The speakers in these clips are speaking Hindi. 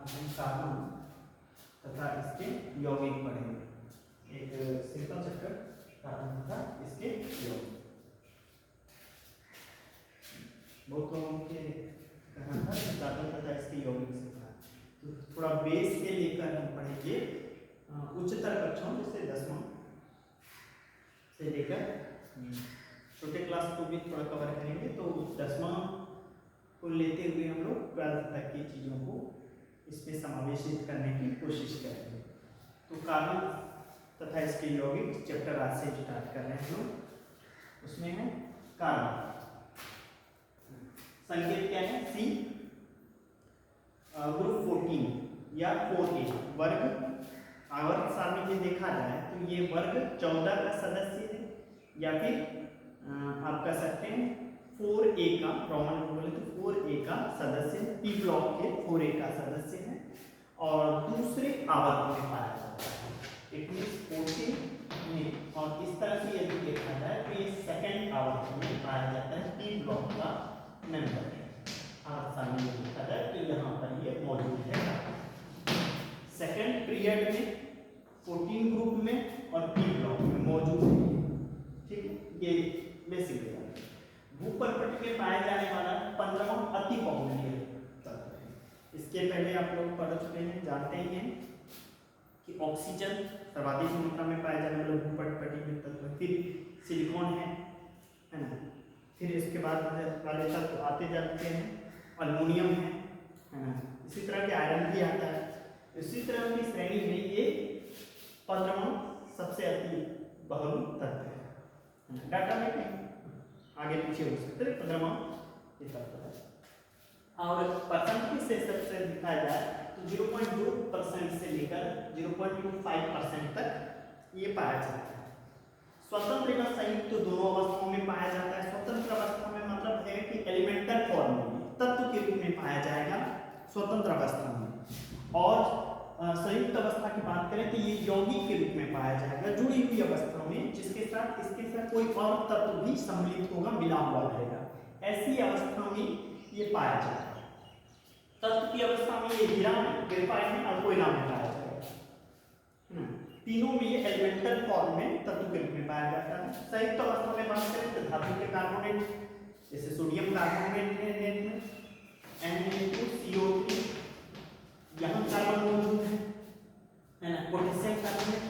अपन कार्बन तथा इसके यौगिक पढ़ेंगे। एक सिंपल चैप्टर कार्बन तथा इसके यौगिक। बहुत लोगों के कहना था कि कार्बन तथा इसके यौगिक से था, तो थोड़ा बेस से लेकर हम पढ़ेंगे उच्चतर कक्षाओं जैसे 10वां से लेकर छोटे क्लास को भी थोड़ा कवर करेंगे। तो 10वां को लेते हुए हम लोग 12th तक की चीज़ों को इसमें समावेशित करने की कोशिश करेंगे। तो कार्बन तथा इसके यौगिक चैप्टर आज से स्टार्ट कर रहे हैं हम लोग। उसमें है कार्बन, संकेत क्या है C, ग्रुप 14 या 4A वर्ग। आवर्त सारणी में देखा जाए तो ये वर्ग 14 का सदस्य है, या फिर आप कह सकते हैं 4A का, रोमन में बोले तो 4A का सदस्य है, P ब्लॉक के 4A का सदस्य है और दूसरे आवर्त में पाया जाता है। इट मींस 14 में, और इस तरह से यदि देखा जाए तो ये सेकंड आवर्त में पाया जाता है, P ब्लॉक का मेंबर है। आवर्त सारणी में देखा जाए तो यहाँ पर ये मौजूद है सेकंड पीरियड में 14 ग्रुप में और P ब्लॉक में मौजूद है। ठीक है, ये बेसिक है। भूपर्पट में पाया जाने वाला 15वां अति बहुमूल्य तत्व है। इसके पहले आप लोग पढ़ चुके हैं, जानते ही हैं कि ऑक्सीजन सर्वाधिक मात्रा में पाया जाने वाला भूपर्पटी में तत्व, फिर सिलिकॉन है ना, फिर इसके बाद वाले तत्व आते जाते हैं, अल्युमिनियम है ना, इसी तरह के आयरन भी आता है। इसी तरह की श्रेणी में ये 15वां सबसे अति बहुमूल्य तत्व है। डाटा में कहीं आगे पीछे हो सकते हैं, 15वां ये तत्व है। और परसेंटेज से सबसे दिखाया जाए तो 0.2% से लेकर 0.25% तक ये पाया जाता है। स्वतंत्र एवं संयुक्त तो दोनों अवस्थाओं में पाया जाता है। स्वतंत्र अवस्था में मतलब है कि एलिमेंटल फॉर्म में तत्व के रूप में पाया जाएगा स्वतंत्र अवस्था में, और संयुक्त अवस्था की बात करें तो ये यौगिक के रूप में पाया जाएगा, जुड़ी हुई अवस्था में, जिसके साथ इसके साथ कोई और तत्व भी सम्मिलित होगा, मिला हुआ रहेगा, ऐसी अवस्था में ये पाया जाएगा। तत्व की अवस्था में ये हीरा में, ग्रेफाइट में और कोयला में पाया जाएगा। तीनों में ये एलिमेंटल फॉर्म में तत्व के रूप में पाया जाता है। संयुक्त अवस्था में बात करें तो धातु के कार्बोनेट जैसे सोडियम कार्बोनेट में Na2CO3, यहाँ कार्बन मौजूद है ना, पोटेशियम कार्बोनेट,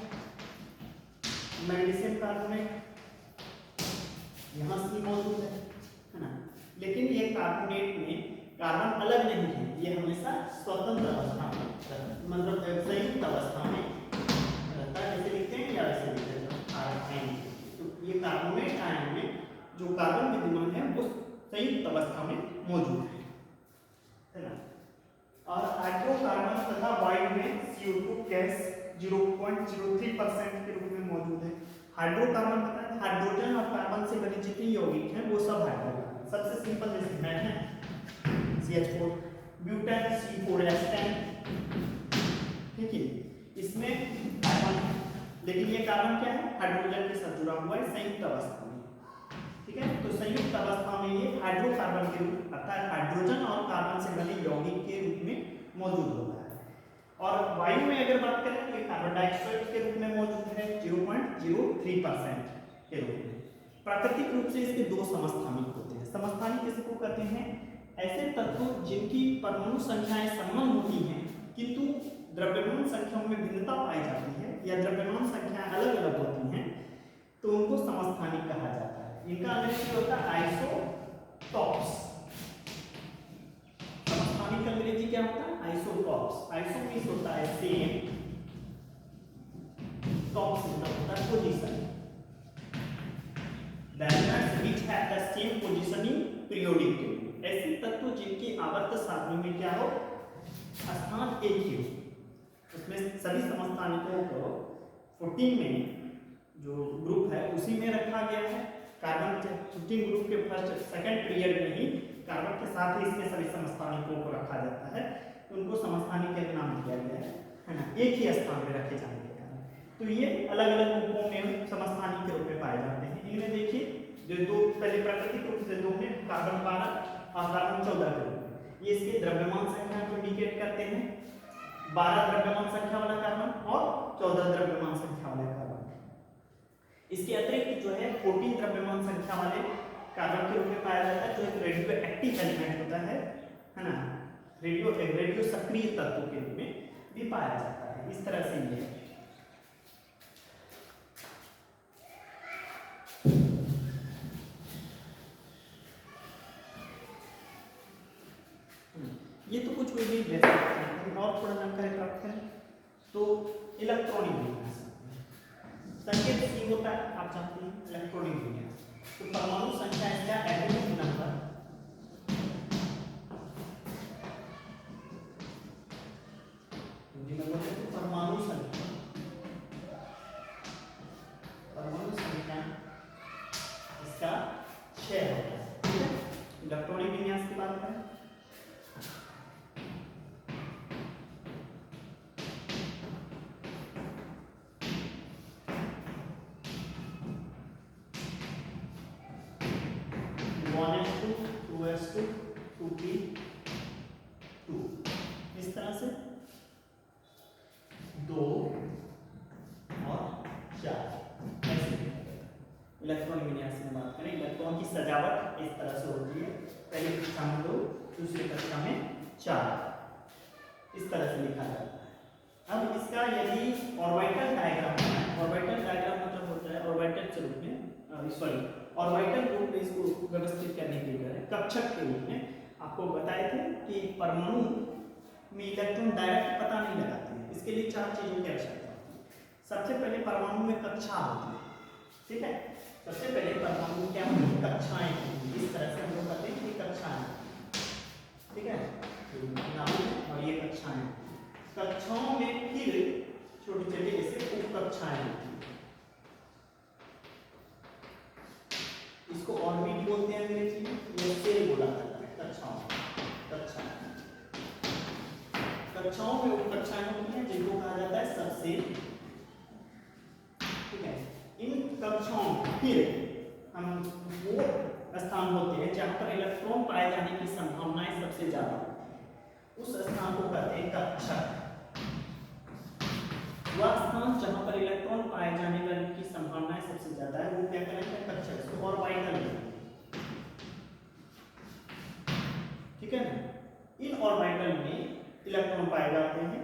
मैग्नीशियम कार्बोनेट, यहाँ C मौजूद है ना। लेकिन ये कार्बोनेट में कार्बन अलग नहीं है, ये हमेशा स्वतंत्र अवस्था में, मतलब संयुक्त अवस्था में रहता है। जैसे लिखते हैं या वैसे लिखते हैं, तो ये कार्बोनेट आयन में जो कार्बन विद्यमान है वो संयुक्त अवस्था में मौजूद है ना। और हाइड्रोकार्बन तथा वायु में CO2 गैस 0.03% के रूप में मौजूद है। हाइड्रोकार्बन पता है, हाइड्रोजन और कार्बन से बने जितने यौगिक हैं वो सब हाइड्रोकार्बन। सबसे सिंपल जैसे मेथेन CH4, ब्यूटेन C4H10, ठीक है, इसमें कार्बन, लेकिन ये कार्बन क्या है, हाइड्रोजन के साथ जुड़ा हुआ है संयुक्त अवस्था में। ठीक है, तो संयुक्त अवस्था में ये हाइड्रोकार्बन के रूप अर्थात हाइड्रोजन और कार्बन से बने यौगिक के रूप में मौजूद होता है। और वायु में अगर बात करें तो कार्बन डाइऑक्साइड के रूप में मौजूद है 0.03% के रूप में। प्राकृतिक रूप से इसके दो समस्थानिक होते हैं। समस्थानिक किसको कहते हैं, ऐसे तत्व जिनकी परमाणु संख्याएं समान होती हैं किंतु द्रव्यमान संख्याओं में भिन्नता पाई जाती है, या द्रव्यमान संख्याएं अलग अलग होती हैं, तो उनको समस्थानिक कहा जाता है। इनका अंग्रेजी होता है आइसोटॉप्स। समस्थानिक अंग्रेजी क्या होता है, आइसोटॉप्स। आइसो मींस होता है सेम, टॉप्स मतलब होता है position, the elements which have the same position in periodic table। ऐसे तत्व जिनकी आवर्त सारणी में क्या हो, स्थान एक ही हो। उसमें सभी समस्थानिकों को 14 में जो ग्रुप है उसी में रखा गया है। कार्बन 15 ग्रुप के फर्स्ट सेकंड पीरियड में ही कार्बन के साथ ही इसमें सभी समस्थानिकों को रखा जाता है, उनको समस्थानिक के नाम दिया गया है ना, एक ही स्थान में रखे जाने के कारण। तो ये अलग अलग रूपों में समस्थानिक के रूप में पाए जाते हैं। इनमें देखिए जो दो पहले प्राकृतिक रूप से दो में कार्बन 12 और कार्बन 14 के रूप में, ये इसके द्रव्यमान संख्या को इंडिकेट करते हैं। 12 द्रव्यमान संख्या वाला कार्बन और 14 द्रव्यमान संख्या वाला कार्बन। इसके अतिरिक्त जो है 14 द्रव्यमान संख्या वाले कार्बन के रूप में पाया जाता है, जो एक रेडियो एक्टिव एलिमेंट होता है ना, रेडियो सक्रिय तत्व के रूप में भी पाया जाता है। इस तरह से ये तो कुछ भी ले सकते हैं। और थोड़ा जानकारी प्राप्त करें तो इलेक्ट्रॉनिक विन्यास संकेत सी होता है, आप जानते हैं इलेक्ट्रॉनिक विन्यास। तो परमाणु संख्या इसका एटॉमिक नंबर हिंदी में बोलते हैं परमाणु संख्या इसका 6 होता है। ठीक है, इलेक्ट्रॉनिक विन्यास की बात करें 1s2 2s2 2p2 इस तरह से 2 और 4 ऐसे इलेक्ट्रॉन विन्यास में बात करें। इलेक्ट्रॉन की सजावट इस तरह से होती है, पहली कक्षा में 2, दूसरी कक्षा में 4, इस तरह से लिखा जाता है। अब इसका यदि ऑर्बिटल डायग्राम है, ऑर्बिटल डायग्राम मतलब होता है ऑर्बिटल के रूप में ऑर्बिटल रूप में इसको व्यवस्थित करने के लिए कक्षक के रूप में आपको बताए थे कि परमाणु में इलेक्ट्रॉन डायरेक्ट पता नहीं लगाते हैं। इसके लिए 4 चीजों की आवश्यकता होती है। सबसे पहले परमाणु में कक्षा होती है, ठीक है, सबसे पहले परमाणु क्या होती है, कक्षाएं होती हैं। इस तरह से हम लोग कहते हैं कि कक्षाएं, ठीक है, और ये कक्षाएं, कक्षाओं में फिर छोटी छोटी ऐसे उप कक्षाएं होती हैं। इसको ऑर्बिट बोलते हैं अंग्रेजी में, या सेल बोला जाता है। कक्षाओं में उप कक्षाएं होती हैं जिनको कहा जाता है सबसेल, ठीक है। इन कक्षाओं में फिर हम वो स्थान होते हैं जहां पर इलेक्ट्रॉन पाए जाने की संभावनाएं सबसे ज्यादा होती है, उस स्थान को कहते हैं कक्षक। वह स्थान जहां पर इलेक्ट्रॉन पाए जाने वाली की संभावनाएं सबसे ज्यादा है वो क्या कहलाता है, कक्षक। इसको ऑर्बिटल, ठीक है ना। इन ऑर्बिटल में इलेक्ट्रॉन पाए जाते हैं,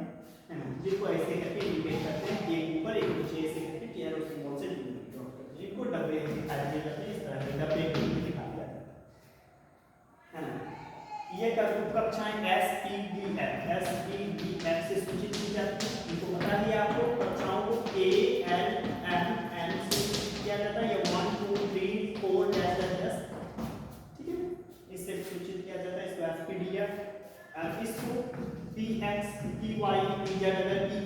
है ना, जिनको ऐसे करके इंडिकेट करते हैं, एक ऊपर एक नीचे ऐसे करके टीआर सिंबल से इंडिकेट करते हैं। इनको डब्बे दिखाई दिए जाते हैं, इस तरह के डब्बे के रूप में दिखाया जाता है ना। ये कक्षाएं एस पी डी एफ से सूचित की जाती है। इनको बता दिया आपको, कक्षाओं को ए एल एम एन से सूचित किया जाता है, या 1 2 3 4 डैश, ठीक है, इससे सूचित किया जाता है। इसको एस पी डी एफ, इसको P X P Y P Z अगर पी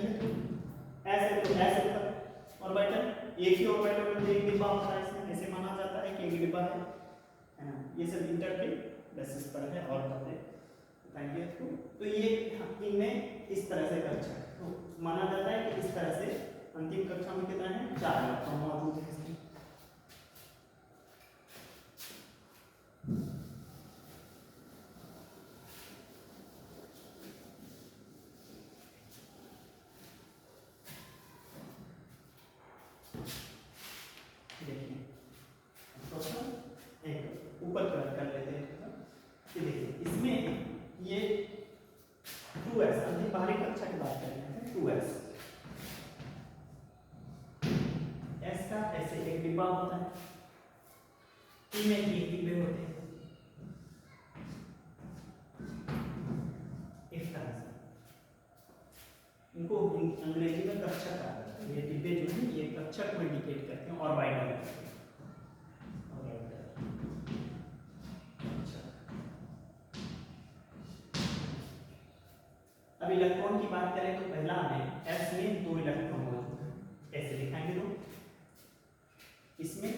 है ऐसे तो ऐसे पर ऑर्बिटल, एक ही ऑर्बिटल में एक डिब्बा होता है, इसमें ऐसे माना जाता है कि एक डिब्बा है ना। ये सब इंटर के बेसिस पर है और बताएंगे आपको। तो ये इनमें इस तरह से कक्षा है, तो माना जाता है कि इस तरह से अंतिम कक्षा में कितना है, 4 इलेक्ट्रॉन मौजूद है इसमें। ऊपर कर लेते हैं कि देखिए इसमें ये 2s, अंतिम बाहरी कक्षा की बात कर रहे हैं, 2s s का ऐसे एक डिब्बा होता है, p में 3 डिब्बे होते हैं इस तरह से। इनको अंग्रेजी में कक्षक कहा जाता है। ये डिब्बे जो है ये कक्षक को इंडिकेट करते हैं, ऑर्बिटल। अब इलेक्ट्रॉन की बात करें तो पहला है s में 2 इलेक्ट्रॉन मौजूद है, ऐसे दिखाएंगे दो। इसमें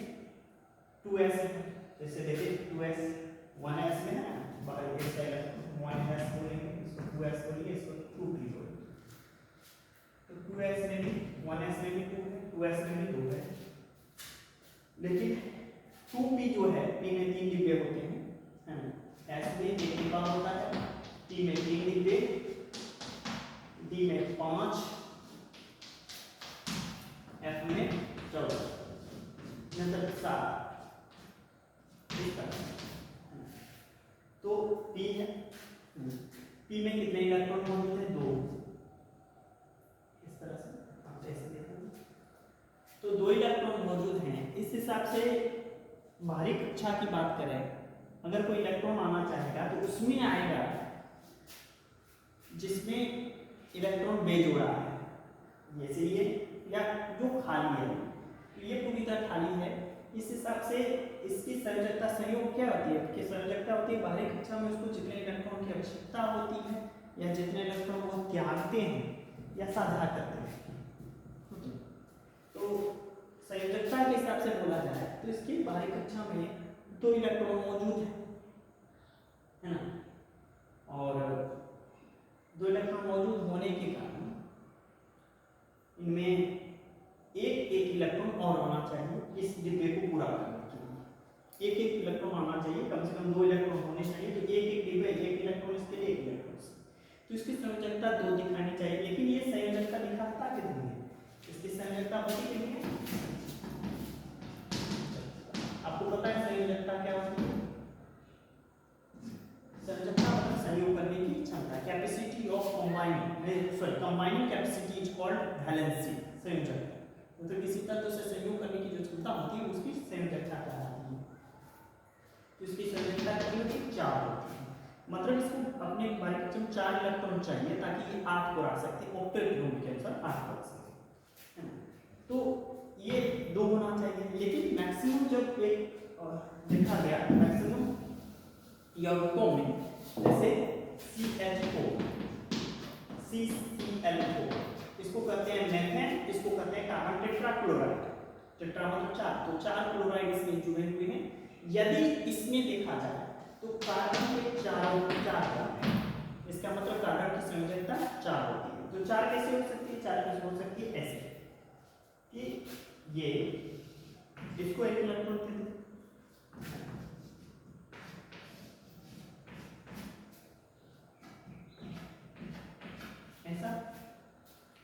2s है, जैसे देखिए 2s 1s में है ना, इस साइड 1s बोलेंगे, इसको 2s बोलेंगे, इसको 2p बोलेंगे। तो 2s में भी 1s में भी 2 है, 2s में भी 2 है, लेकिन 2p जो है, p में 3 डिब्बे होते हैं, है ना। s में 1 डिब्बा होता है, p में 3 डिब्बे, d में पी है, पी में कितने इलेक्ट्रॉन मौजूद है? 2। इस तरह से आप ऐसे देखोगे तो 2 इलेक्ट्रॉन मौजूद हैं। इस हिसाब से बाहरी कक्षा की बात करें, अगर कोई इलेक्ट्रॉन आना चाहेगा तो उसमें आएगा जिसमें इलेक्ट्रॉन बेजोड़ा है, जैसे ये, या जो खाली है, तो ये पूरी तरह खाली है। इस हिसाब से इसकी संयोजकता संयोग क्या होती है? कि संयोजकता होती है बाहरी कक्षा में उसको जितने इलेक्ट्रॉन की आवश्यकता होती है या जितने इलेक्ट्रॉन वो त्यागते हैं या साझा करते हैं। तो संयोजकता के हिसाब से बोला जाए तो इसकी बाहरी कक्षा में 2 इलेक्ट्रॉन मौजूद है ना, और 2 इलेक्ट्रॉन मौजूद होने के कारण इनमें एक इलेक्ट्रॉन और आना चाहिए इस डिब्बे को पूरा करने के लिए। एक इलेक्ट्रॉन आना चाहिए, कम से कम 2 इलेक्ट्रॉन होने चाहिए। तो एक डिब्बे, एक इलेक्ट्रॉन इसके लिए, एक इलेक्ट्रॉन, तो इसकी संयोजकता 2 दिखानी चाहिए। लेकिन ये संयोजकता दिखाता कितनी है? इसकी संयोजकता होती कितनी है? आपको पता है संयोजकता क्या होती है? संयोजकता मतलब संयोग करने की क्षमता, capacity of combining capacity is called valency. संयोजकता मतलब किसी तत्व से संयोग करने की जो क्षमता होती है उसकी संयोजकता कहलाती है। तो इसकी संयोजकता कितनी होती है? 4 होती है। मतलब इसको अपने बारे में 4 इलेक्ट्रॉन चाहिए ताकि ये 8 को रख सकते, ऑक्टेट रूल के अनुसार 8 को रख सकते। तो ये 2 होना चाहिए। लेकिन मैक्सिमम जब एक देखा गया मैक्सिमम यौगिकों में, जैसे CH4, CCl4, इसको कहते हैं मेथेन, इसको कहते हैं कार्बन टेट्राक्लोराइड। टेट्रा मतलब 4, तो 4 क्लोराइड इसमें जुड़े हुए हैं। यदि इसमें देखा जाए तो कार्बन के 4 इसका मतलब कार्बन की संयोजकता 4 होती है। तो 4 कैसे हो सकती है? 4 कैसे हो सकती है? ऐसे कि ये इसको एक इलेक्ट्रॉन दे दो, ऐसा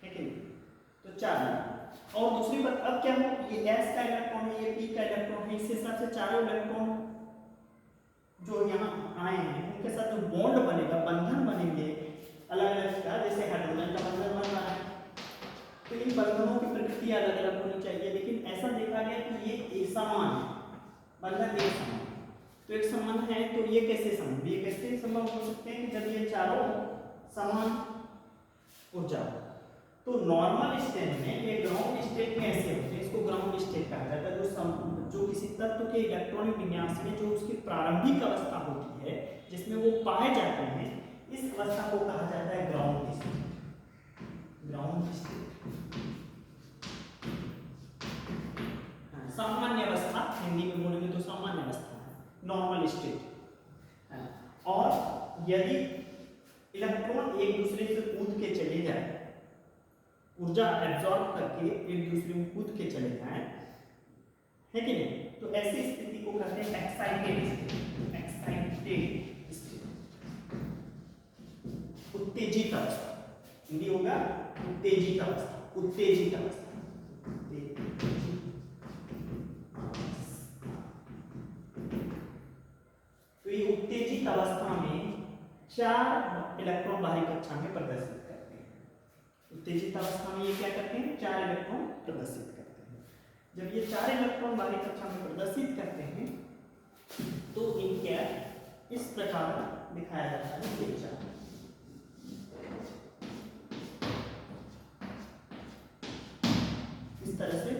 है कि नहीं? तो 4। और दूसरी बात, अब क्या हो, ये S का इलेक्ट्रॉन है, ये P का इलेक्ट्रॉन है, इस हिसाब से चारों इलेक्ट्रॉन जो यहाँ आए हैं उनके साथ जो बॉन्ड बनेगा, बंधन बनेंगे अलग अलग का, जैसे हाइड्रोजन का बंधन बन रहा है, तो इन बंधनों की प्रकृति अलग अलग होनी चाहिए। लेकिन ऐसा देखा गया कि ये एक समान है, बंधन एक समान। तो एक संबंध है, तो ये कैसे संबंध, ये कैसे संभव हो सकते हैं कि जब ये चारों समान ऊर्जा हो। तो नॉर्मल स्टेट में, ये ग्राउंड स्टेट में ऐसे होते हैं, इसको ग्राउंड स्टेट कहा जाता है। जो किसी तत्व के इलेक्ट्रॉनिक विन्यास में जो उसकी प्रारंभिक अवस्था होती है जिसमें वो पाए जाते हैं, इस अवस्था को कहा जाता है ग्राउंड स्टेट। ग्राउंड स्टेट, सामान्य अवस्था, हिंदी में बोलेंगे तो सामान्य अवस्था है, नॉर्मल स्टेट। और यदि इलेक्ट्रॉन एक दूसरे से कूद के चले जाए, ऊर्जा एब्जॉर्ब करके एक दूसरे में कूद के चले जाए, है कि नहीं, तो ऐसी स्थिति को कहते हैं एक्साइटेड स्टेट। एक्साइटेड स्टेट, उत्तेजित अवस्था, हिंदी होगा उत्तेजित अवस्था। उत्तेजित अवस्था, तो ये उत्तेजित अवस्था में 4 इलेक्ट्रॉन बाहरी कक्षा में प्रदर्शित करते हैं। उत्तेजित अवस्था में ये क्या करते हैं? 4 इलेक्ट्रॉन प्रदर्शित करते हैं। जब ये 4 इलेक्ट्रॉन बाहरी कक्षा में प्रदर्शित करते हैं तो इनके इस प्रकार दिखाया जाता है। ये 4 इस तरह से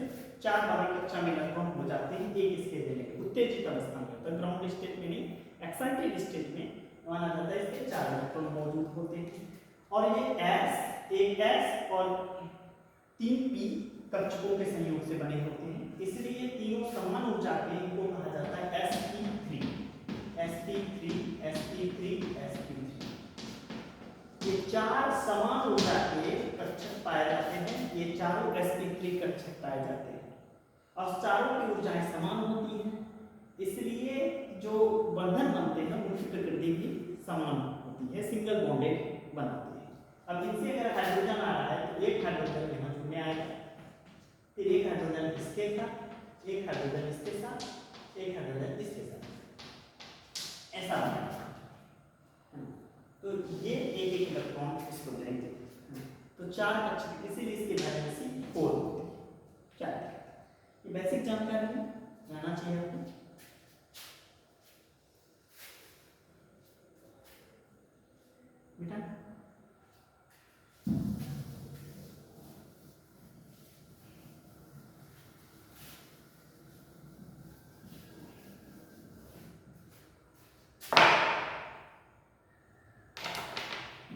4 बाहरी कक्षा में इलेक्ट्रॉन हो जाते हैं एक इसके देने के। उत्तेजित अवस्था में, तो ग्राउंड स्टेट में नहीं, एक्साइटेड स्टेट में माना जाता है इसके 4 इलेक्ट्रॉन मौजूद होते हैं। और ये S, एक S और 3 P कक्षकों के संयोग से बने होते हैं, इसलिए तीनों समान ऊर्जा के इनको कहा जाता है sp3। sp3 sp3 sp3, ये 4 समान ऊर्जा के कक्षक पाए जाते हैं। ये चारों sp3 कक्षक पाए जाते हैं और चारों की ऊर्जाएं समान होती हैं, इसलिए जो बंधन बनते हैं उनकी प्रकृति भी समान होती है, सिंगल बॉन्डेड बनाते हैं। अब इनसे अगर हाइड्रोजन आ रहा है तो एक हाइड्रोजन यहाँ जुड़ने आएगा, फिर एक हाइड्रोजन इसके साथ, एक हाइड्रोजन इसके साथ, एक हाइड्रोजन इसके साथ, ऐसा बनेगा। तो ये एक एक इलेक्ट्रॉन इसको देंगे। तो 4 कक्षा, इसीलिए इसकी वैलेंसी 4 होती है। क्या ये बेसिक जानकारी है, जानना चाहिए आपको। बेटा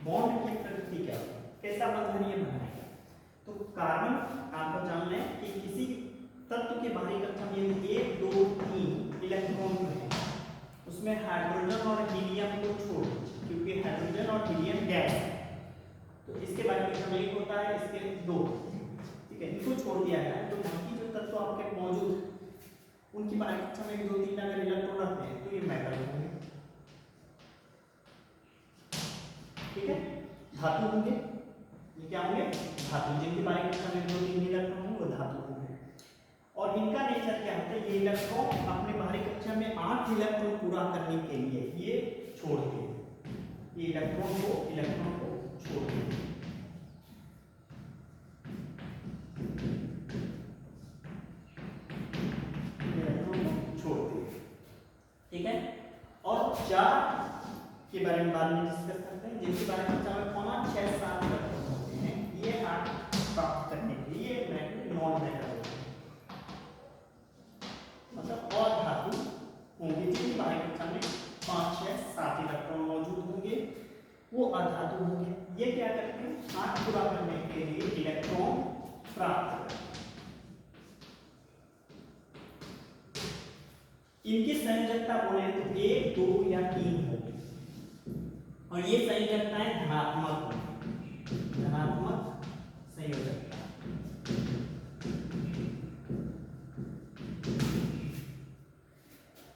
बॉन्ड की प्रकृति क्या है, कैसा बंधन ये बनाएगा। तो कार्बन आपको जानना है कि किसी तत्व के बाहरी कक्षा में 1 2 3 इलेक्ट्रॉन है, उसमें हाइड्रोजन और हीलियम को छोड़, क्योंकि हाइड्रोजन और हीलियम गैस है, तो इसके बारे में हमें 1 होता है, इसके 2, ठीक है, इनको छोड़ दिया गया। तो बाकी जो तत्व आपके मौजूद है उनकी बाहरी कक्षा में 2 3 अगर इलेक्ट्रॉन रहते हैं तो ये मेटल होंगे, ठीक है, धातु होंगे। ये क्या होंगे, धातु, जिनकी बाहरी कक्षा में 2 3 इलेक्ट्रॉन होंगे वो धातु होंगे। और इनका नेचर क्या होता है, ये इलेक्ट्रॉन अपने बाहरी कक्षा में 8 इलेक्ट्रॉन पूरा करने के लिए ये छोड़ते हैं, ये इलेक्ट्रॉन को छोड़ते हैं। ठीक है, और 4 के बारे में बाद में डिस्कस करते हैं, जिनके बारे में 5 6 7 इलेक्ट्रॉन होते हैं, ये 8 प्राप्त करने के लिए नॉन मेटल होते हैं, मतलब और धातु होंगे जिनकी बाहरी कक्षा में 5 6 7 इलेक्ट्रॉन मौजूद होंगे, वो अधातु होंगे। ये क्या करते हैं, 8 पूरा करने के लिए इलेक्ट्रॉन प्राप्त करते हैं। इनकी संयोजकता बोले तो 1 2 या 3 होगी, और ये संयोजकताएं धनात्मक संयोजकता।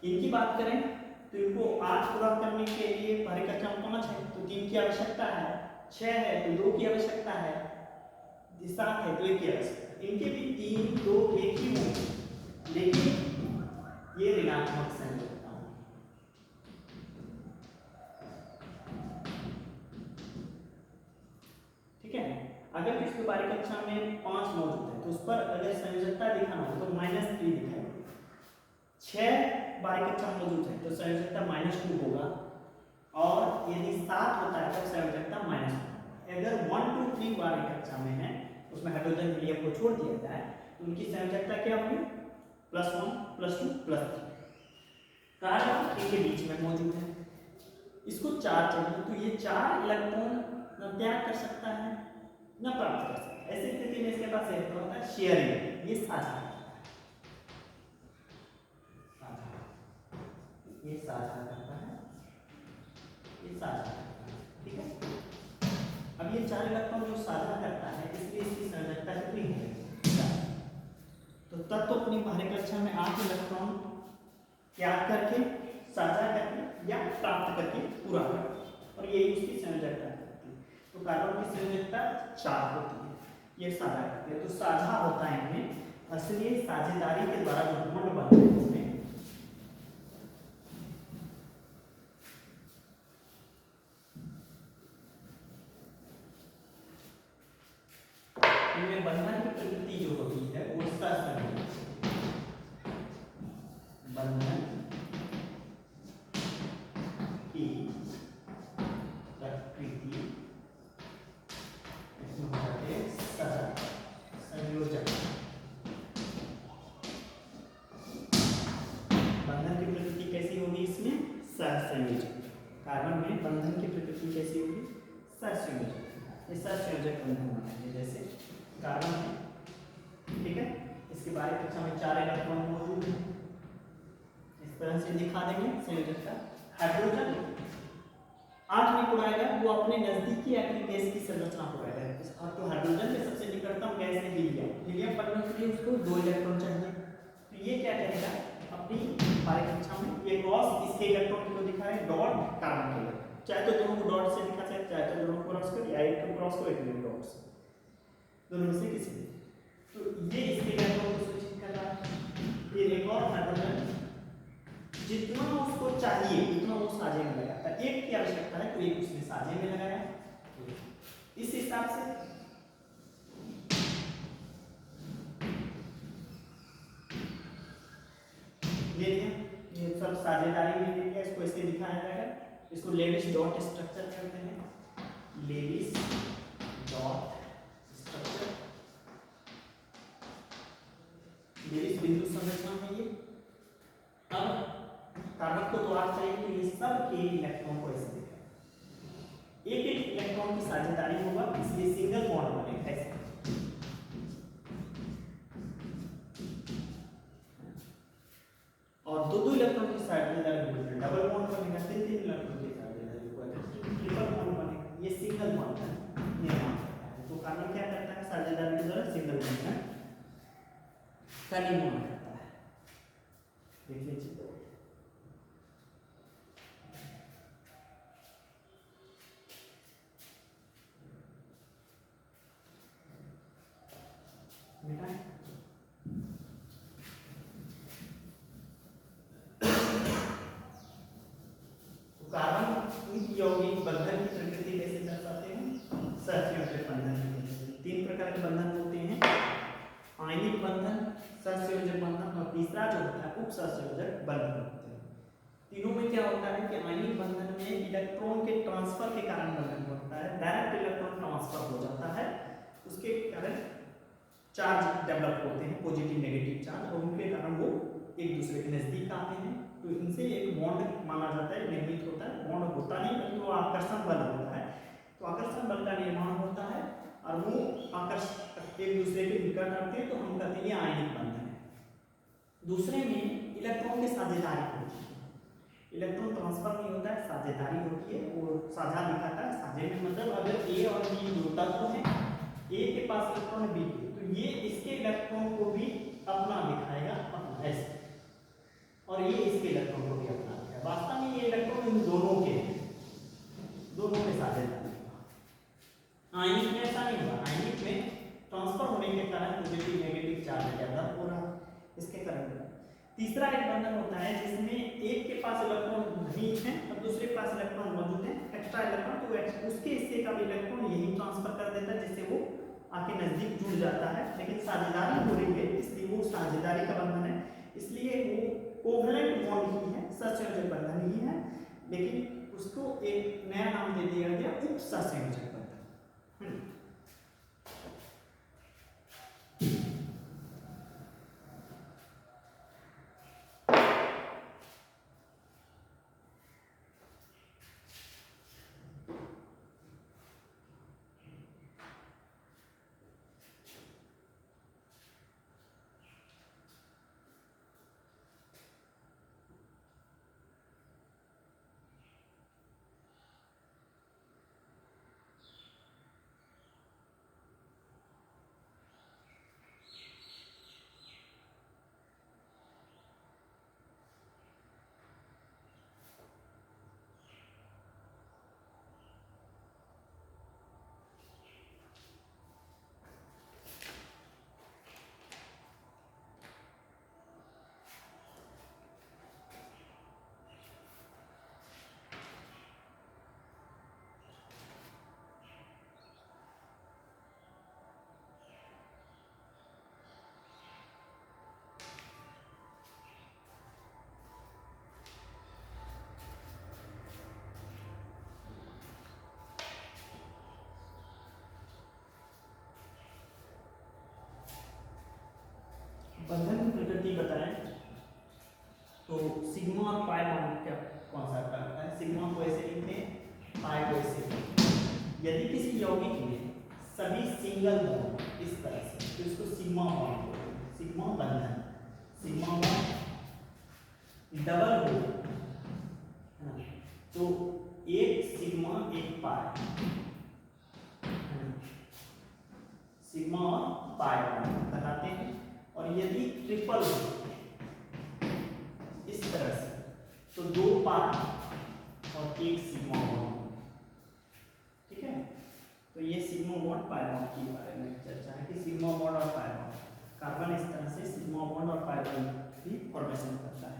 इनकी बात करें तो इनको 8 पूरा करने के लिए बाहरी कक्षा में 5 है तो 3 की आवश्यकता है, 6 है तो 2 की आवश्यकता है, 7 है तो 1 की आवश्यकता है। इनके भी 3 2 1 ही होंगे, लेकिन ये ऋणात्मक संयोजकता है। ठीक है, अगर किसी बाहरी कक्षा में 5 मौजूद है तो उस पर अगर संयोजकता दिखाना हो तो -3 दिखाएगा। 6 बाहरी कक्षा मौजूद है तो संयोजकता -2 होगा, और यदि 7 होता है तो संयोजकता -1। अगर 1 2 3 बाहरी कक्षा में है उसमें हाइड्रोजन हीलियम को छोड़ दिया जाए तो उनकी संयोजकता क्या होगी, +1 +2 +3। कार्बन इनके बीच में मौजूद है, इसको 4 चाहिए तो ये 4 इलेक्ट्रॉन न त्याग कर सकता है न प्राप्त कर सकता है। ऐसी स्थिति में इसके पास एक होता है शेयरिंग, ये साझा, ये साझा करता है, ये साझा करता है, ठीक है। अब ये 4 इलेक्ट्रॉन जो साझा करता है इसलिए इसकी संयोजकता कितनी है, तो तत्व अपनी बाहरी कक्षा में 8 इलेक्ट्रॉन त्याग करके, साझा करके या प्राप्त करके पूरा करते, और यही उसकी संयोजकता होती है। तो कार्बन की संयोजकता 4 होती है, ये साझा करते हैं, तो साझा होता है इनमें, इसलिए साझेदारी के द्वारा जो बॉन्ड बनते हैं इसमें इनमें बंधन की प्रकृति जो होती है वो सहसंयोजक बंधन की प्रकृति संयोजक। बंधन की प्रकृति कैसी होगी इसमें, सहसंयोजक। कार्बन में बंधन की प्रकृति कैसी होगी, सहसंयोजक। ये सहसंयोजक बंधन बनाएंगे, जैसे कार्बन है, ठीक है, इसके बाहरी कक्षा में 4 इलेक्ट्रॉन मौजूद है, इस तरह से दिखा देंगे संयोजकता। हाइड्रोजन 8 नहीं पुराएगा, वो अपने नजदीकी एक्टिव गैस की संरचना पुराएगा, और तो हाइड्रोजन के सबसे निकटतम गैस है हीलियम। हीलियम बनने के लिए उसको 2 इलेक्ट्रॉन चाहिए, तो ये क्या करेगा अपनी बाहरी कक्षा में ये क्रॉस इसके इलेक्ट्रॉन को दिखाए डॉट कार्बन के इलेक्ट्रॉन, चाहे तो दोनों को डॉट से दिखा सकते, चाहे तो दोनों को क्रॉस कर, या एक को क्रॉस को एक डॉट से, दोनों में से किसी भी। तो ये इसके इलेक्ट्रॉन को सूचित कर रहा है। ये एक और हाइड्रोजन जितना उसको चाहिए उतना वो साझे में लगाता है, एक की आवश्यकता है तो एक उसमें साझे में लगाया, इस हिसाब से ले लिया, ये सब साझेदारी में ले लिया, इसको ऐसे दिखाया जाएगा, इसको लेविस डॉट स्ट्रक्चर कहते हैं, लेविस डॉट स्ट्रक्चर, लेविस बिंदु संरचना है ये। अब कार्बन को तो आप चाहिए तो ये सब के इलेक्ट्रॉन को ऐसे दिखाएगा, एक एक इलेक्ट्रॉन की साझेदारी होगा, इसलिए सिंगल बॉन्ड बनेगा ऐसे, और दो दो इलेक्ट्रॉन की साझेदारी होगी, डबल बॉन्ड बनेगा, तीन तीन इलेक्ट्रॉन की साझेदारी होगा, ट्रिपल बॉन्ड बनेगा, ये सिंगल बॉन्ड का निर्माण करता है। तो कार्बन क्या करता है, साझेदारी के द्वारा सिंगल बॉन्ड का निर्माण करता है। देख लीजिए, कार्बन यौगिक बंधन की प्रकृति कैसे दर्शाते हैं, सहसंयोजक बंधन की प्रकृति। तीन प्रकार के बंधन होते हैं, आयनिक बंधन, सहसंयोजक बंधन और तीसरा जो होता है उप सहसंयोजक बंधन होते हैं। तीनों में क्या होता है कि आयनिक बंधन में इलेक्ट्रॉन के ट्रांसफर के कारण बंधन होता है, डायरेक्ट इलेक्ट्रॉन ट्रांसफर हो जाता है, उसके कारण चार्ज डेवलप होते हैं, पॉजिटिव नेगेटिव चार्ज, और उनके कारण वो एक दूसरे के नजदीक आते हैं, तो इनसे एक बॉन्ड माना जाता है, निर्मित होता है। बॉन्ड होता नहीं बल्कि वो आकर्षण बल होता है, तो आकर्षण बल का निर्माण होता है और वो आकर्षण एक दूसरे के निकट आते हैं, तो हम कहते हैं ये आयनिक बंधन है। दूसरे में इलेक्ट्रॉन की साझेदारी होती है, इलेक्ट्रॉन ट्रांसफर नहीं होता है, साझेदारी होती है, वो साझा दिखाता है। साझे में मतलब अगर ए और बी दो तत्व हैं, ए के पास इलेक्ट्रॉन है बी के, तो ये इसके इलेक्ट्रॉन को भी अपना दिखाएगा, अपना ऐसे, और ये इसके इलेक्ट्रॉन को भी अपना दिखाएगा। वास्तव में ये इलेक्ट्रॉन इन दोनों के हैं, दोनों के साझेदारी होगा। आयनिक में ऐसा नहीं होगा, आयनिक में ट्रांसफर होने के कारण पॉजिटिव नेगेटिव चार्ज ज्यादा हो रहा है, इसके कारण। तीसरा एक बंधन होता है जिसमें एक के पास इलेक्ट्रॉन नहीं है और दूसरे के पास इलेक्ट्रॉन मौजूद है, एक्स्ट्रा इलेक्ट्रॉन, तो उसके हिस्से का भी इलेक्ट्रॉन यही ट्रांसफर कर देता है, जिससे वो आके नजदीक जुड़ जाता है, लेकिन साझेदारी हो रही है, इसलिए वो साझेदारी का बंधन है, इसलिए वो कोवलेंट बॉन्ड ही है, सहसंयोजक बंधन ही है, लेकिन उसको एक नया नाम दे दिया गया उप सहसंयोजक बंधन। बंधन की प्रकृति बताएं तो सिग्मा और पाई बॉन्ड क्या कौन सा करता है। सिग्मा को ऐसे लिखते हैं, पाई को ऐसे लिखते हैं। यदि किसी यौगिक में सभी सिंगल बॉन्ड इस तरह से, तो इसको सिग्मा बॉन्ड बोलते हैं, सिग्मा बंधन। सिग्मा बॉन्ड डबल हो तो एक सिग्मा एक पाई, सिग्मा और पाई बॉन्ड बताते हैं। और यदि ट्रिपल हो इस तरह से, तो दो पाई और एक सिग्मा बॉन्ड, ठीक है। तो ये सिग्मा बॉन्ड पाई बॉन्ड के बारे में चर्चा है कि सिग्मा बॉन्ड और पाई बॉन्ड, कार्बन इस तरह से सिग्मा बॉन्ड और पाई बॉन्ड की फॉर्मेशन करता है।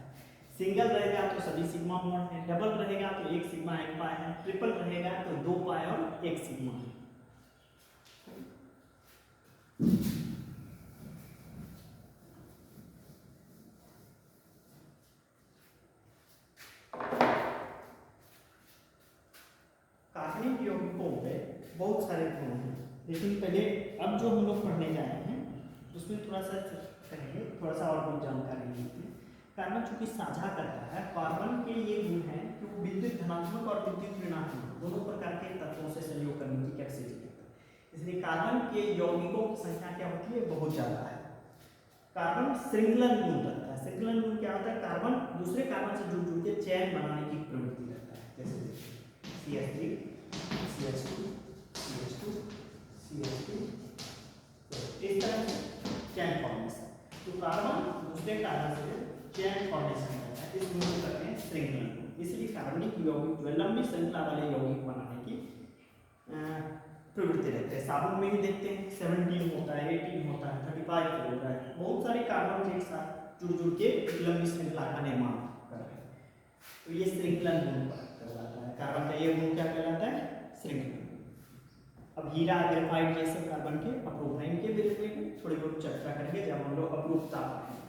सिंगल रहेगा तो तो सभी सिग्मा बॉन्ड है, डबल रहेगा तो एक सिग्मा एक पाई है, ट्रिपल रहेगा तो दो पाई और एक सिग्मा है। कार्बनिक यौगिकों पे बहुत सारे गुण हैं, लेकिन पहले अब जो हम लोग पढ़ने जा रहे हैं उसमें थोड़ा सा करेंगे, थोड़ा सा और कुछ जानकारी लेते हैं। कार्बन चूंकि साझा करता है, कार्बन के ये गुण है कि वो विद्युत धनात्मक और विद्युत ऋणात्मक दोनों प्रकार के तत्वों से सहयोग करने की कैपेसिटी रखता है। इसलिए कार्बन के यौगिकों की संख्या क्या होती है, बहुत ज्यादा है। कार्बन श्रृंखलन गुण रखता है। श्रृंखलन गुण क्या होता है, कार्बन दूसरे कार्बन से जुड़ जुड़ के चैन बनाने की प्रवृत्ति रखता है। जैसे CH3 CH2 CH2 CH2, तो इस तरह से चैन फॉर्मेशन। तो कार्बन दूसरे कार्बन से चैन फॉर्मेशन करता है, इस गुण को कहते हैं श्रृंखलन गुण। इसलिए कार्बनिक यौगिक जो लंबी श्रृंखला वाले यौगिक बनाने की प्रवृत्ति रहते हैं। साबुन में ही देखते हैं 17 होता है, 18 होता है, 35 होता है, बहुत सारे कार्बन एक साथ जुड़ जुड़ के एक लंबी श्रृंखला का निर्माण कर रहे हैं। तो ये श्रृंखलन गुण कहलाता है। कार्बन का ये गुण क्या कहलाता है, श्रृंखलन। अब हीरा ग्रेफाइट ये सब कार्बन के अप्रूव हैं, इनके विषय में थोड़ी बहुत चर्चा करेंगे जब हम लोग अप्रूवता पढ़ेंगे।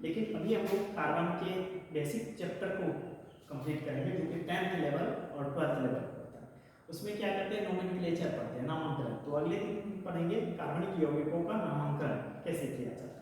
लेकिन अभी हम लोग कार्बन के बेसिक चैप्टर को कंप्लीट करेंगे जो कि 10th लेवल और 12th लेवल होता है। उसमें क्या करते हैं, नोमेनक्लेचर पढ़ते हैं, नामांकन। तो अगले दिन पढ़ेंगे कार्बनिक यौगिकों का नामांकन कैसे किया जाता है।